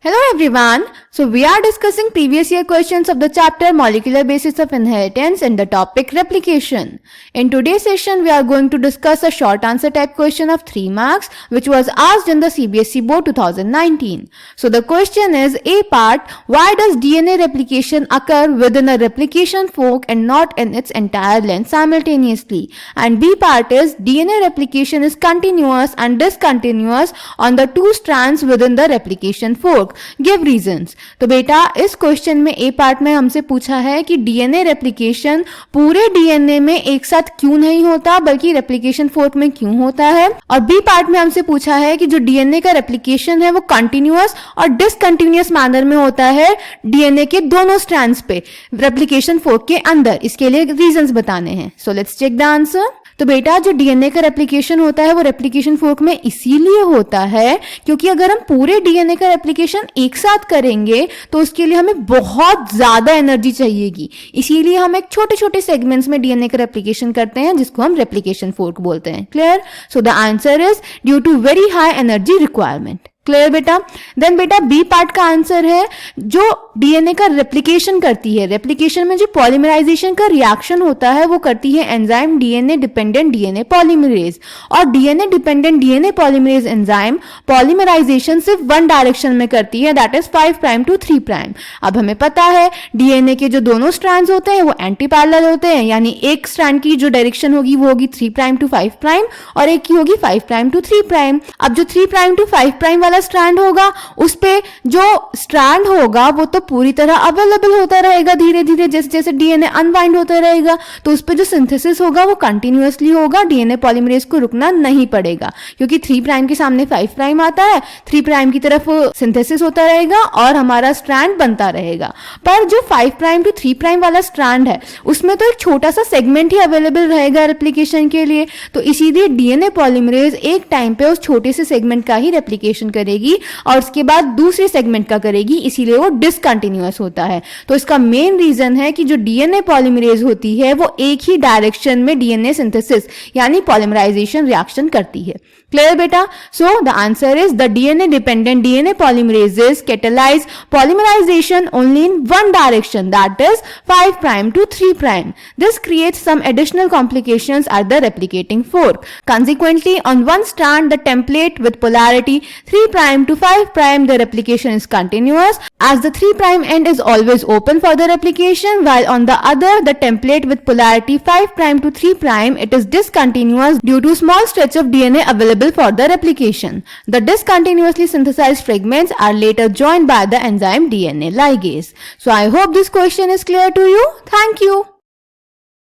Hello everyone. So we are discussing previous year questions of the chapter Molecular Basis of Inheritance and the topic replication. In today's session we are going to discuss a short answer type question of 3 marks which was asked in the CBSE board 2019. So the question is A part, why does DNA replication occur within a replication fork and not in its entire length simultaneously? And B part is DNA replication is continuous and discontinuous on the 2 strands within the replication fork. Give reasons. तो बेटा इस question में ए part में हमसे पूछा है कि DNA replication पूरे डीएनए में एक साथ क्यों नहीं होता बल्कि रेप्लिकेशन फोर्क में क्यों होता है, और बी पार्ट में हमसे पूछा है कि जो डीएनए का रेप्लिकेशन है वो कंटिन्यूअस और डिसकंटिन्यूअस मैनर में होता है डीएनए के दोनों स्ट्रैंड्स पे रेप्लिकेशन फोर्क के अंदर। इसके लिए रीजंस बताने हैं। So let's check the answer. तो बेटा जो डीएनए का रेप्लिकेशन होता है वो रेप्लिकेशन फोर्क में इसीलिए होता है क्योंकि अगर हम पूरे डीएनए का रेप्लिकेशन एक साथ करेंगे तो उसके लिए हमें बहुत ज्यादा एनर्जी चाहिएगी, इसीलिए हम एक छोटे छोटे सेगमेंट्स में डीएनए का रेप्लिकेशन करते हैं जिसको हम रेप्लिकेशन फोर्क बोलते हैं। Clear? So the answer is due to very high energy requirement. Clear बेटा? देन बेटा बी पार्ट का आंसर है जो डीएनए का रेप्लिकेशन करती है, रेप्लिकेशन में जो पॉलीमराइजेशन का रिएक्शन होता है वो करती है enzyme DNA dependent DNA polymerase, और DNA dependent DNA polymerase enzyme polymerization सिर्फ वन डायरेक्शन में करती है, that is 5 prime to 3 prime. अब हमें पता है डीएनए के जो दोनों स्ट्रैंड्स होते हैं वो एंटी पैरेलल होते हैं, यानी एक स्ट्रैंड की जो डायरेक्शन होगी वो होगी 3 प्राइम टू 5 प्राइम और एक की होगी 5 प्राइम टू 3 प्राइम। अब जो 3 प्राइम टू 5 प्राइम वाला स्ट्रैंड होगा उस पे जो स्ट्रैंड होगा वो तो पूरी तरह अवेलेबल होता रहेगा, धीरे धीरे जैसे जैसे डीएनए अनबाइंड होता रहेगा तो उस पे जो सिंथेसिस होगा वो कंटिन्यूअसली होगा, डीएनए पॉलीमरेज को रुकना नहीं पड़ेगा क्योंकि 3 प्राइम के सामने 5 प्राइम आता है, 3 प्राइम की तरफ सिंथेसिस होता रहेगा और हमारा स्ट्रैंड बनता रहेगा। पर जो 5 प्राइम टू 3 प्राइम वाला स्ट्रैंड है उसमें तो एक छोटा सा सेगमेंट ही अवेलेबल रहेगा रेप्लिकेशन के लिए, तो इसीलिए डीएनए पॉलीमरेज एक टाइम पे उस छोटे से सेगमेंट का ही रेप्लिकेशन करेगी और उसके बाद दूसरे सेगमेंट का करेगी, इसीलिए वो डिसकंटिन्यूअस होता है। तो इसका मेन रीजन है कि जो डीएनए पॉलीमरेज होती है वो एक ही डायरेक्शन में डीएनए सिंथेसिस यानी पॉलीमराइजेशन रिएक्शन करती है। क्लियर बेटा? So the answer is the DNA dependent DNA polymerases catalyse polymerization only in one direction, that is 5 prime to 3 prime. This creates some additional complications at the replicating fork. Consequently, on one strand the template with polarity 3 prime to 5 prime the replication is continuous as the 3 prime end is always open for the replication, while on the other the template with polarity 5 prime to 3 prime it is discontinuous due to small stretch of DNA available for the replication. The discontinuously synthesized fragments are later joined by the enzyme DNA ligase. So I hope this question is clear to you. Thank you.